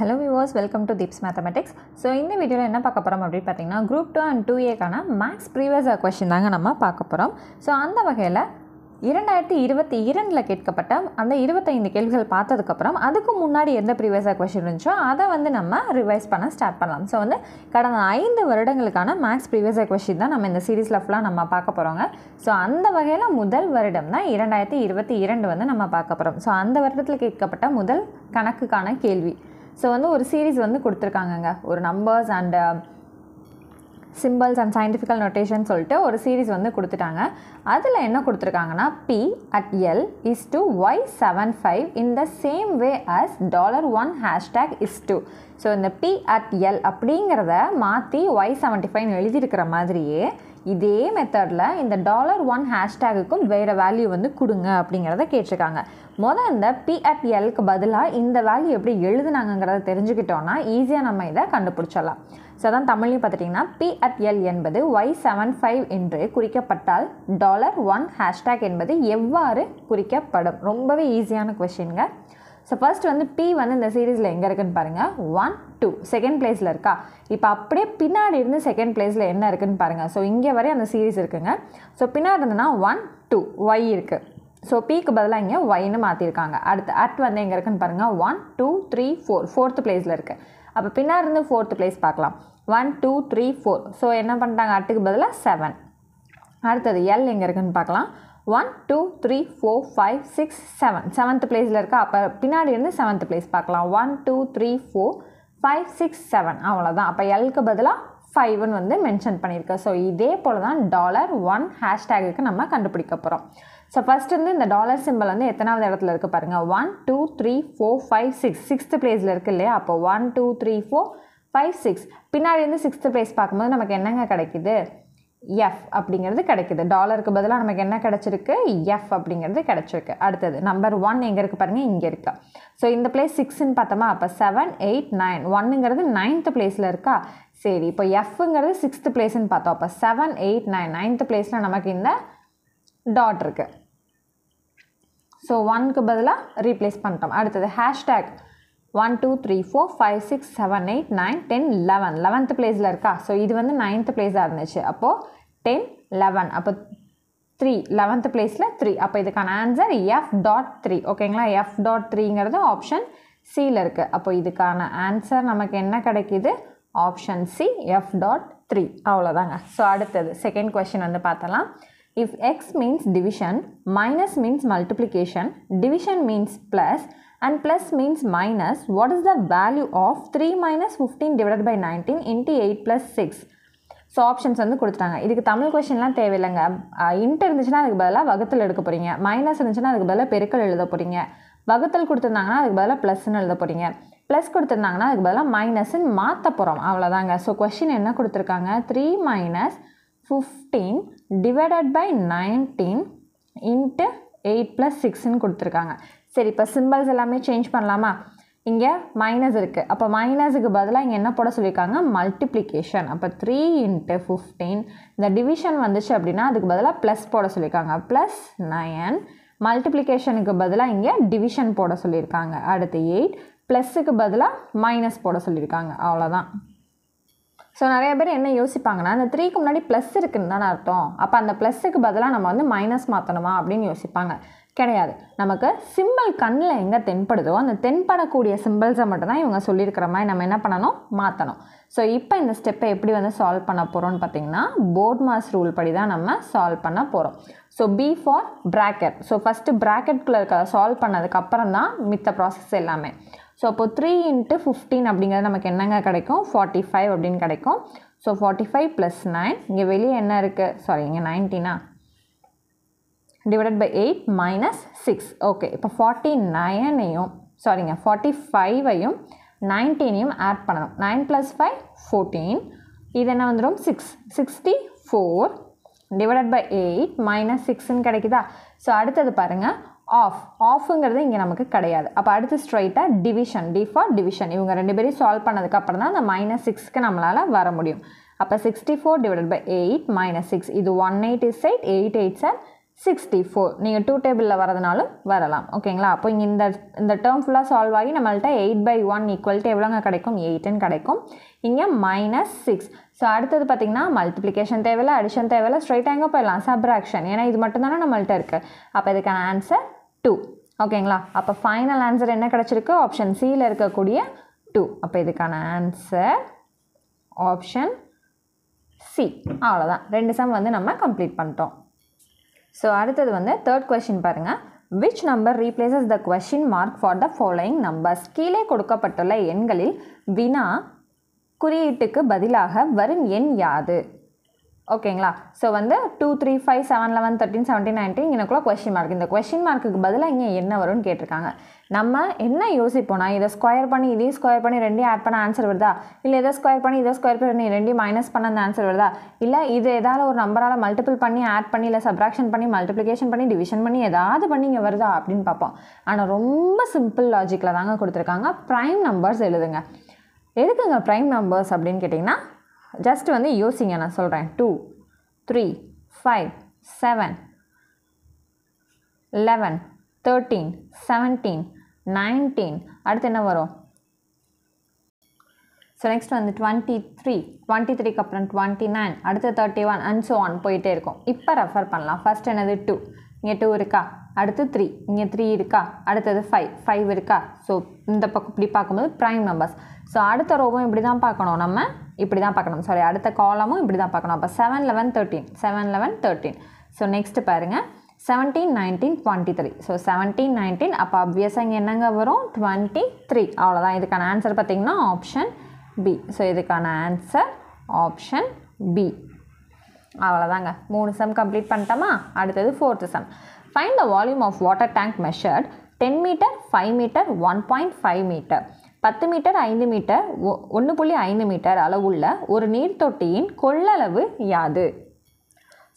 Hello viewers, welcome to Deeps Mathematics. So இந்த வீடியோல என்ன பார்க்க போறோம் அப்படி பாத்தீங்கன்னா group 2 and 2A கான max previous year question தாங்க நம்ம பார்க்க போறோம். So அந்த வகையில 2022ல கேட்கப்பட்ட அந்த 25 கேள்விகள் பார்த்ததுக்கு அப்புறம் அதுக்கு முன்னாடி எந்த previous year question இருந்துச்சோ அதை வந்து நம்ம ரிவைஸ் பண்ண ஸ்டார்ட் பண்ணலாம். So வந்து கடந்த 5 வருடங்களுக்கான max previous year question தான் நம்ம இந்த சீரிஸ்ல ஃபுல்லா நம்ம பார்க்க போறோங்க. So அந்த வகையில முதல் வருடம் தான் 2022 வந்து நம்ம பார்க்க போறோம். So அந்த வருடத்துல கேட்கப்பட்ட முதல் கணக்குக்கான கேள்வி. ஸோ வந்து ஒரு சீரீஸ் வந்து கொடுத்துருக்காங்கங்க, ஒரு numbers and symbols and scientifical notation சொல்லிட்டு ஒரு சீரீஸ் வந்து கொடுத்துட்டாங்க. அதில் என்ன கொடுத்துருக்காங்கன்னா P@L is to Y75 in the same way as $1 hashtag is to. So இந்த P@L அப்படிங்கிறத மாற்றி Y75 எழுதியிருக்கிற மாதிரியே இதே மெத்தடில் இந்த $1 ஹேஷ்டேக்குக்கும் வேறு வேல்யூ வந்து கொடுங்க அப்படிங்கிறத கேட்டிருக்காங்க. இந்த P@Lக்கு பதிலாக இந்த வேல்யூ எப்படி எழுதுனாங்கிறத தெரிஞ்சுக்கிட்டோன்னா ஈஸியாக நம்ம இதை கண்டுபிடிச்சிடலாம். ஸோ அதான் தமிழ்லையும் பார்த்துட்டிங்கன்னா P@L என்பது Y75 என்று குறிக்கப்பட்டால் $1 ஹேஷ்டேக் என்பது எவ்வாறு குறிக்கப்படும்? ரொம்பவே ஈஸியான கொஷின்ங்க. ஸோ ஃபர்ஸ்ட் வந்து P வந்து இந்த சீரீஸில் எங்கே இருக்குன்னு பாருங்கள், 1 2 செகண்ட் பிளேஸில் இருக்கா. இப்போ அப்படியே பின்னாடி இருந்து செகண்ட் பிளேஸில் என்ன இருக்குன்னு பாருங்கள். ஸோ இங்கே வரை அந்த சீரீஸ் இருக்குங்க. ஸோ பின்னாடி இருந்ததுன்னா 1 2 Y இருக்குது. ஸோ Pக்கு பதிலாக இங்கே Yன்னு மாற்றிருக்காங்க. அடுத்து அட் வந்து எங்கே இருக்குன்னு பாருங்கள், 1 2 3 4 ஃபோர்த்து பிளேஸில் இருக்குது. அப்போ பின்னாடி இருந்து ஃபோர்த்து பிளேஸ் பார்க்கலாம், 1 2 3 4. ஸோ என்ன பண்ணிட்டாங்க, அட்டுக்கு பதிலாக 7. அடுத்தது L எங்கே இருக்குன்னு பார்க்கலாம், 1 2 3 4 5 6 7 செவன்த் பிளேஸில் இருக்கா. அப்போ பின்னாடி இருந்து செவன்த் பிளேஸ் பார்க்கலாம், 1 2 3 4 5 6 7. அவ்வளோதான். அப்போ Lக்கு பதிலாக 5ன்னு வந்து மென்ஷன் பண்ணியிருக்கேன். ஸோ இதே போல் தான் $1 ஹேஷ்டேக்கு நம்ம கண்டுபிடிக்க போகிறோம். ஸோ ஃபஸ்ட் வந்து இந்த டாலர் சிம்பிள் வந்து எத்தனாவது இடத்துல இருக்குது பாருங்கள், 1 2 3 4 5 6 சிக்ஸ்த்து பிளேஸில் இருக்குது இல்லையா. அப்போ 1 2 3 4 5 6 பின்னாடி இருந்து சிக்ஸ்த்து பிளேஸ் பார்க்கும்போது நமக்கு என்னங்க கிடைக்குது, F அப்படிங்கிறது கிடைக்குது. டாலருக்கு பதிலாக நமக்கு என்ன கிடச்சிருக்கு, F அப்படிங்கிறது கிடச்சிருக்கு. அடுத்தது நம்பர் 1 எங்கே இருக்குது பாருங்கள், இங்கே இருக்கா. ஸோ இந்த பிளேஸ் 6ன்னு பார்த்தோமா, அப்போ 7 8 9 1ங்கிறது 9th பிளேஸில் இருக்கா. சரி, இப்போ Fங்கிறது 6th பிளேஸ்ன்னு பார்த்தோம். அப்போ 7 8 9 9th பிளேஸில் நமக்கு இந்த டாட் இருக்குது. ஸோ 1க்கு பதிலாக ரீப்ளேஸ் பண்ணிட்டோம். அடுத்தது ஹேஷ்டேக் 1 2 3 4 5 6 7 8 9 10 11 11th பிளேஸில் இருக்கா. ஸோ இது வந்து 9th பிளேஸாக இருந்துச்சு. அப்போது 10 11 அப்போ 3 11th பிளேஸில் 3. அப்போ இதுக்கான ஆன்சர் F.3. ஓகேங்களா. F.3ங்கிறது ஆப்ஷன் சியில் இருக்குது. அப்போ இதுக்கான ஆன்சர் நமக்கு என்ன கிடைக்கிது, ஆப்ஷன் சி F.3. அவ்வளோதாங்க. ஸோ அடுத்தது செகண்ட் கொஸ்டின் வந்து பார்த்தலாம். If x means division, minus means multiplication, division means plus, and plus means minus, what is the value of 3 minus 15 divided by 19 into 8 plus 6? So options வந்து கொடுத்துட்டாங்க. இதுக்கு தமிழ் கொஷின்லாம் தேவையில்லைங்க. Into இருந்துச்சுன்னா அதுக்கு பதிலாக வகுத்தல் எடுக்க போகிறீங்க, மைனஸ் இருந்துச்சுன்னா அதுக்கு பதிலாக பெருக்கல் எழுத போகிறீங்க, வகுத்தல் கொடுத்துருந்தாங்கன்னா அதுக்கு பதிலாக ப்ளஸ்ன்னு எழுத போகிறீங்க, ப்ளஸ் கொடுத்துருந்தாங்கன்னா அதுக்கு பதிலாக மைனஸ்ன்னு மாற்ற போகிறோம். அவ்வளோதாங்க. ஸோ கொஷின் என்ன கொடுத்துருக்காங்க, 3 minus 15 divided by 19 into 8 plus 6ன்னு கொடுத்துருக்காங்க. சரி, இப்போ சிம்பிள்ஸ் எல்லாமே சேஞ்ச் பண்ணலாமா. இங்கே மைனஸ் இருக்குது. அப்போ மைனஸுக்கு பதிலாக இங்கே என்ன போட சொல்லியிருக்காங்க, மல்டிப்ளிகேஷன். அப்போ 3 into 15. இந்த டிவிஷன் வந்துச்சு அப்படின்னா அதுக்கு பதிலாக ப்ளஸ் போட சொல்லியிருக்காங்க, ப்ளஸ் 9. மல்டிப்ளிகேஷனுக்கு பதிலாக இங்கே டிவிஷன் போட சொல்லியிருக்காங்க. அடுத்து 8 ப்ளஸ்ஸுக்கு பதிலாக மைனஸ் போட சொல்லியிருக்காங்க. அவ்வளோதான். ஸோ நிறைய பேர் என்ன யோசிப்பாங்கன்னா, அந்த 3க்கு முன்னாடி ப்ளஸ் இருக்குன்னு தானே அர்த்தம், அப்போ அந்த ப்ளஸ்ஸுக்கு பதிலாக நம்ம வந்து மைனஸ் மாற்றணுமா அப்படின்னு யோசிப்பாங்க. கிடையாது. நமக்கு சிம்பிள் கண்ணில் எங்கே தென்படுதோ அந்த தென்படக்கூடிய சிம்பிள்ஸை மட்டும்தான் இவங்க சொல்லியிருக்கிற மாதிரி நம்ம என்ன பண்ணணும், மாற்றணும். ஸோ இப்போ இந்த ஸ்டெப்பை எப்படி வந்து சால்வ் பண்ண போகிறோம்னு பார்த்தீங்கன்னா, போர்ட் மாஸ் ரூல் படி தான் நம்ம சால்வ் பண்ண போகிறோம். So B for bracket. So first ப்ராக்கெட்குள்ளே இருக்க சால்வ் பண்ணதுக்கப்புறம் தான் மித்த ப்ராசஸ் எல்லாமே. ஸோ அப்போ 3 into 15 அப்படிங்கிறது நமக்கு என்னங்க கிடைக்கும், 45 அப்படின்னு கிடைக்கும். ஸோ 45 + 9, இங்கே வெளியே என்ன இருக்குது, சாரி இங்கே 19 டிவைடட் பை 8 minus 6. ஓகே, இப்போ 49ஐயும் சாரிங்க 45ஐயும் 19ஐயும் ஆட் பண்ணணும். 9 + 5 14. இது என்ன வந்துடும், 6 64 டிவைடட் பை 8 minus 6ன்னு கிடைக்குதா. ஸோ அடுத்தது பாருங்கள், ஆஃப்ங்கிறது இங்கே நமக்கு கிடையாது. அப்போ அடுத்து ஸ்ட்ரைட்டாக டிவிஷன், D ஃபார் டிவிஷன். இவங்க ரெண்டு பேரையும் சால்வ் பண்ணதுக்கப்புறம் தான் அந்த -6க்கு நம்மளால் வர முடியும். அப்போ 64 டிவைடட் பை 8 minus 6. இது 1 8 is 8 8 8s are 64. நீங்கள் 2 டேபிளில் வரதுனாலும் வரலாம். ஓகேங்களா? அப்போ இங்கே இந்த டேர்ம் ஃபுல்லாக சால்வ் ஆகி நம்மள்ட்ட 8/1 ஈக்குவல் டு எவ்வளோங்க கிடைக்கும்? 8ன்னு கிடைக்கும். இங்கே -6. ஸோ அடுத்தது பார்த்திங்கன்னா மல்டிப்ளிகேஷன் தேவையில்லை, அடிஷன் தேவையில்லை, ஸ்ட்ரைட்டாக எங்கே போயிடலாம்? சப்ராக்ஷன். ஏன்னா இது மட்டும் தானே நம்மள்ட்ட இருக்குது. அப்போ இதுக்கான ஆன்சர் 2. ஓகேங்களா? அப்போ ஃபைனல் ஆன்சர் என்ன கிடச்சிருக்கு? ஆப்ஷன் சியில் இருக்கக்கூடிய 2. அப்போ இதுக்கான ஆன்சர் ஆப்ஷன் சி. அவ்வளோதான். 2 சம் வந்து நம்ம கம்ப்ளீட் பண்ணிட்டோம். ஸோ அடுத்தது வந்து தேர்ட் கொஸ்டின் பாருங்கள். Which number replaces the question mark for the following numbers? கீழே கொடுக்கப்பட்டுள்ள எண்களில் வினா குறியீட்டுக்கு பதிலாக வரும் எண் யாது? ஓகேங்களா? ஸோ வந்து 2, 3, 5, 7, 11, 13, 17, 19 எனக்குள்ள கொஸ்டின் மார்க். இந்த கொஸ்டின் மார்க்குக்கு பதிலாக இங்கே என்ன வரும்னு கேட்டிருக்காங்க. நம்ம என்ன யோசிப்போம்னா, இதை ஸ்கொயர் பண்ணி இதையும் ஸ்கொயர் பண்ணி ரெண்டையும் ஆட் பண்ண ஆன்சர் வருதா, இல்லை இதை ஸ்கொயர் பண்ணி இதை ஸ்கொயர் பண்ணி ரெண்டையும் மைனஸ் பண்ண அந்த ஆன்சர் வருதா, இல்லை இது ஏதாவது ஒரு நம்பரால் மல்டிபிள் பண்ணி ஆட் பண்ணி இல்லை சப்ராக்ஷன் பண்ணி மல்டிப்ளிகேஷன் பண்ணி டிவிஷன் பண்ணி ஏதாவது பண்ணி இங்கே வருதா அப்படின்னு பார்ப்போம். ஆனால் ரொம்ப சிம்பிள் லாஜிக்கில் தாங்க கொடுத்துருக்காங்க. ப்ரைம் நம்பர்ஸ் எழுதுங்க. எதுக்குங்க ப்ரைம் நம்பர்ஸ் அப்படின்னு கேட்டிங்கன்னா, ஜஸ்ட் வந்து யோசிங்க. நான் சொல்கிறேன். 2, 3, 5, 7, 11, 13, 17, 19. அடுத்து என்ன வரும்? ஸோ நெக்ஸ்ட் வந்து 23க்கு அப்புறம் 29, அடுத்து 31 அண்ட் ஸோ ஆன் போயிட்டே இருக்கும். இப்போ ரெஃபர் பண்ணலாம். ஃபர்ஸ்ட் என்னது? 2. இங்கே 2 இருக்கா? அடுத்து 3, இங்கே 3 இருக்கா? அடுத்தது 5 இருக்கா? ஸோ இந்த பக்கம் இப்படி பார்க்கும்போது ப்ரைம் நம்பர்ஸ். ஸோ அடுத்த ரோவும் இப்படி தான் பார்க்கணும். நம்ம இப்படி தான் பார்க்கணும். சாரி, அடுத்த காலமும் இப்படி தான் பார்க்கணும். அப்போ 7, 11, 13, 7, 11, 13. ஸோ நெக்ஸ்ட்டு பாருங்கள், 17, 19, 23. ஸோ 17, 19. அப்போ ஆப்வியஸாக இங்கே என்னங்க வரும்? 23. அவ்வளோதான். இதுக்கான ஆன்சர் பார்த்திங்கன்னா ஆப்ஷன் பி. ஸோ இதுக்கான ஆன்சர் ஆப்ஷன் பி. அவ்வளோதாங்க. 3 சம் கம்ப்ளீட் பண்ணிட்டோமா? அடுத்தது 4th sum. Find the volume of water tank measured 10 metre, 5 metre, 1.5 metre. 10 metre, 5 metre, 1.5 metre அளவுள்ள ஒரு நீர்த்தொட்டியின் கொள்ளளவு யாது?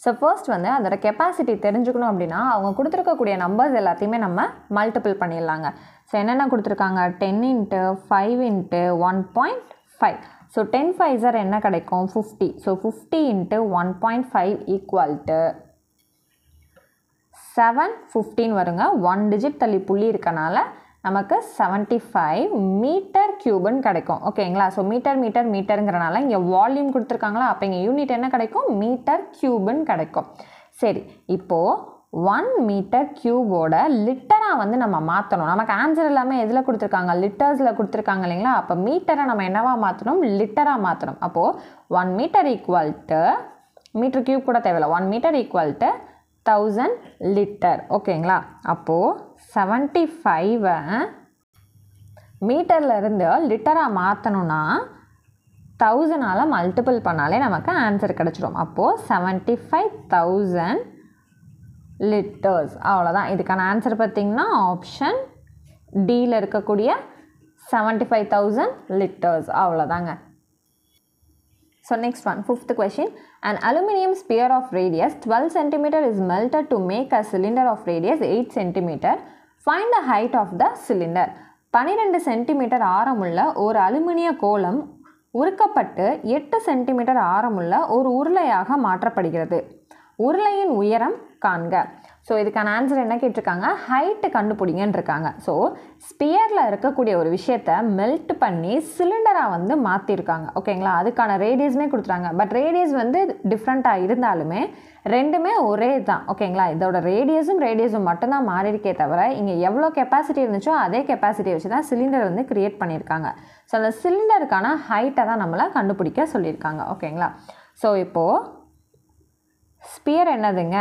ஸோ ஃபர்ஸ்ட் வந்து அதோட கெப்பாசிட்டி தெரிஞ்சுக்கணும் அப்படின்னா அவங்க கொடுத்துருக்கக்கூடிய நம்பர்ஸ் எல்லாத்தையுமே நம்ம மல்டிபிள் பண்ணிடலாங்க. ஸோ என்னென்ன கொடுத்துருக்காங்க? 10 × 5 × 1.5. ஸோ 10 5s என்ன கிடைக்கும்? 50. ஸோ 50 × 1.5 ஈக்குவல் டு 715 வருங்க. 1 டிஜிட் தள்ளி புள்ளி இருக்கனால நமக்கு 75 மீட்டர் கியூப்னு கிடைக்கும். ஓகேங்களா? ஸோ மீட்டருங்கிறனால இங்கே வால்யூம் கொடுத்துருக்காங்களா, அப்போ இங்கே யூனிட் என்ன கிடைக்கும்? மீட்டர் கியூப்னு கிடைக்கும். சரி, இப்போது 1 மீட்டர் கியூபோட லிட்டராக வந்து நம்ம மாற்றணும். நமக்கு ஆன்சர் எல்லாமே எதில் கொடுத்துருக்காங்க? லிட்டர்ஸில் கொடுத்துருக்காங்க இல்லைங்களா? அப்போ மீட்டரை நம்ம என்னவா மாற்றணும்? லிட்டராக மாற்றணும். அப்போது 1 metre equal to, metre cube கூட தேவையில்லை, 1 மீட்டர் ஈக்குவல் டு 1000 லிட்டர். ஓகேங்களா? அப்போது 75 மீட்டரில் இருந்து லிட்டராக மாற்றணும்னா 1000ஆல் மல்டிபிள் பண்ணாலே நமக்கு ஆன்சர் கிடச்சிரும். அப்போது 75,000 லிட்டர்ஸ். அவ்வளோதான். இதுக்கான ஆன்சர் பார்த்திங்கன்னா ஆப்ஷன் டியில் இருக்கக்கூடிய 75,000 லிட்டர்ஸ். அவ்வளோதாங்க. So next one, 5th question. An aluminum sphere of radius 12 cm is melted to make a cylinder of radius 8 cm. Find the height of the cylinder. 12 centimetre ஆரமுள்ள ஒரு அலுமினிய கோளம் உருக்கப்பட்டு 8 centimetre ஆரமுள்ள ஒரு உருளையாக மாற்றப்படுகிறது. உருளையின் உயரம் காண்க. ஸோ இதுக்கான ஆன்சர் என்ன கேட்டிருக்காங்க? ஹைட்டு கண்டுபிடிங்கன்னு இருக்காங்க. ஸோ ஸ்பியரில் இருக்கக்கூடிய ஒரு விஷயத்தை மெல்ட் பண்ணி சிலிண்டராக வந்து மாற்றிருக்காங்க. ஓகேங்களா? அதுக்கான ரேடியஸ்மே கொடுத்துறாங்க. பட் ரேடியஸ் வந்து டிஃப்ரெண்ட்டாக இருந்தாலுமே ரெண்டுமே ஒரே தான். ஓகேங்களா? இதோட ரேடியஸும் மட்டும்தான் மாறி இருக்கே தவிர இங்கே எவ்வளோ கெப்பாசிட்டி இருந்துச்சோ அதே கெப்பாசிட்டியை வச்சு தான் சிலிண்டர் வந்து க்ரியேட் பண்ணியிருக்காங்க. ஸோ அந்த சிலிண்டருக்கான ஹைட்டை தான் நம்மளை கண்டுபிடிக்க சொல்லியிருக்காங்க. ஓகேங்களா? ஸோ இப்போது ஸ்பியர் என்னதுங்க?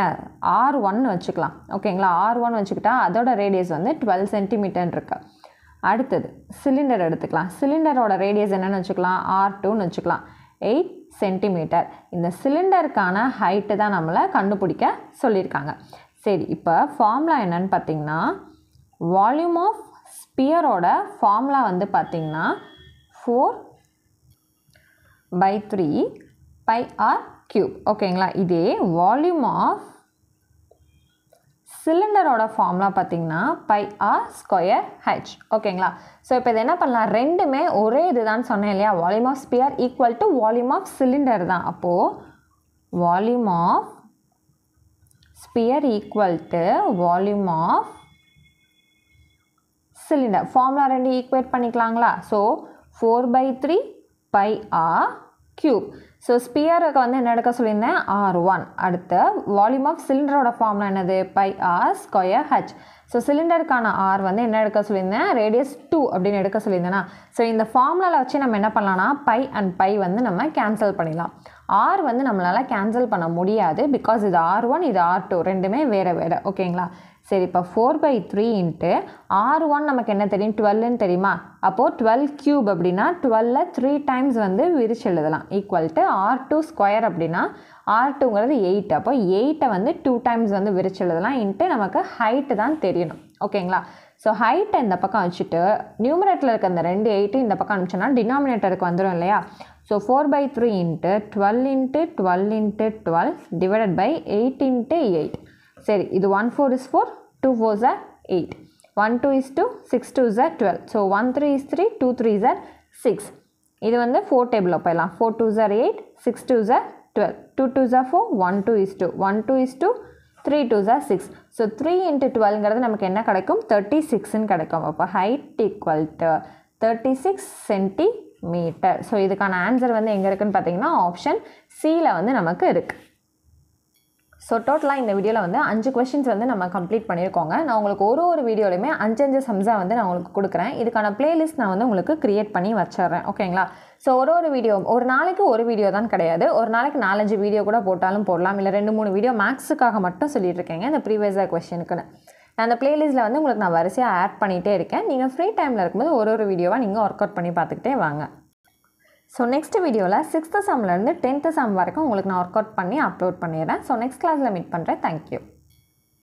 R1 வச்சுக்கலாம். ஓகேங்களா? R1 வச்சுக்கிட்டா அதோட ரேடியஸ் வந்து 12 சென்டிமீட்டர் இருக்கு. அடுத்தது சிலிண்டர் எடுத்துக்கலாம். சிலிண்டரோட ரேடியஸ் என்னென்னு வச்சுக்கலாம்? R2ன்னு வச்சுக்கலாம். 8 சென்டிமீட்டர். இந்த சிலிண்டருக்கான ஹைட்டு தான் நம்மளை கண்டுபிடிக்க சொல்லியிருக்காங்க. சரி, இப்போ ஃபார்முலா என்னன்னு பார்த்தீங்கன்னா, வால்யூம் ஆஃப் ஸ்பியரோட ஃபார்முலா வந்து பார்த்தீங்கன்னா 4/3 πr கியூப். ஓகேங்களா? இதே வால்யூம் ஆஃப் சிலிண்டரோட ஃபார்முலா பார்த்தீங்கன்னா πr²h. ஓகேங்களா? ஸோ இப்போ இது என்ன பண்ணலாம்? ரெண்டுமே ஒரே இதுதான் சொன்னேன் இல்லையா? Volume of sphere equal to volume of cylinder தான். அப்போது volume of sphere equal to volume of cylinder. Formula 2 equate பண்ணிக்கலாங்களா? So 4/3 pi r cube. So ஸ்பியருக்கு வந்து என்ன எடுக்க சொல்லியிருந்தேன்? R1. அடுத்து வால்யூம் ஆஃப் சிலிண்டரோட ஃபார்முலா என்னது? Pi r square h. So சிலிண்டருக்கான ஆர் வந்து என்ன எடுக்க சொல்லியிருந்தேன்? ரேடியஸ் 2 அப்படின்னு எடுக்க சொல்லியிருந்தேன்னா, ஸோ இந்த ஃபார்முலாவில் வச்சு நம்ம என்ன பண்ணலாம்னா பை அண்ட் பை வந்து நம்ம கேன்சல் பண்ணிடலாம். ஆர் வந்து நம்மளால் கேன்சல் பண்ண முடியாது, பிகாஸ் இது R1 இது R2 ரெண்டுமே வேறு வேறு. ஓகேங்களா? சரி, இப்போ 4/3 இன்ட்டு R1 நமக்கு என்ன தெரியும்? 12ன்னு தெரியுமா? அப்போது 12 கியூப் அப்படின்னா 12 3 டைம்ஸ் வந்து விரிச்சு எழுதலாம். ஈக்குவல் டு R2 ஸ்கொயர் அப்படின்னா R2ங்கிறது 8. அப்போ 8 வந்து 2 டைம்ஸ் வந்து விரிச்சு எழுதலாம். இன்ட்டு நமக்கு ஹைட்டு தான் தெரியணும். ஓகேங்களா? ஸோ ஹைட்டை இந்த பக்கம் வச்சுட்டு நியூமரேட்டரில் இருக்க அந்த 2 8 இந்த பக்கம் அனுப்பிச்சோன்னா டினாமினேட்டருக்கு வந்துடும் இல்லையா? So 4/3 into 12 into 12 into 12 divided by 8 into 8. சரி, இது 1 4 is 4, 2 4s are 8, 1 2 is 2, 6 2s are 12. So 1 3 is 3, 2 3s are 6. இது வந்து 4 டேபிளில் போயிடலாம். 4 2s are 8, 6 2s are 12, 2 2s are 4, 1 2 is 2, 1 2 is 2, 3 2s are 6. So 3 into 12ங்கிறது நமக்கு என்ன கிடைக்கும்? 36ன்னு கிடைக்கும். அப்போ height equal to 36 centimetre. So இதுக்கான ஆன்சர் வந்து எங்கே இருக்குன்னு பார்த்தீங்கன்னா ஆப்ஷன் சியில் வந்து நமக்கு இருக்குது. ஸோ டோட்டலாக இந்த வீடியோவில் வந்து 5 கொஷின்ஸ் வந்து நம்ம கம்ப்ளீட் பண்ணியிருக்கோங்க. நான் உங்களுக்கு ஒரு வீடியோலையுமே 5 சம்ஸாக வந்து நான் உங்களுக்கு கொடுக்குறேன். இதுக்கான பிளேலிஸ்ட் நான் வந்து உங்களுக்கு க்ரியேட் பண்ணி வச்சிடுறேன். ஓகேங்களா? ஸோ ஒரு வீடியோ, ஒரு நாளைக்கு ஒரு வீடியோ தான் கிடையாது, ஒரு நாளைக்கு 4-5 வீடியோ கூட போட்டாலும் போடலாம், இல்லை 2-3 வீடியோ மேக்ஸுக்காக மட்டும் சொல்லிட்டு இருக்கேங்க இந்த ப்ரீவியஸ் கொஷனுக்குன்னு. நான் அந்த பிளேலிஸ்ட்டில் வந்து உங்களுக்கு நான் வரிசையாக ஆட் பண்ணிகிட்டே இருக்கேன். நீங்கள் ஃப்ரீ டைமில் இருக்கும்போது ஒரு வீடியோவாக நீங்கள் ஒர்க் அவுட் பண்ணி பார்த்துக்கிட்டே வாங்க. ஸோ நெக்ஸ்ட் வீடியோவில் 6th சம்லேருந்து 10th சம் வரைக்கும் உங்களுக்கு நான் ஒர்க் அவுட் பண்ணி அப்லோட் பண்ணிடுறேன். ஸோ நெக்ஸ்ட் கிளாஸில் மீட் பண்ணுறேன். தேங்க்யூ.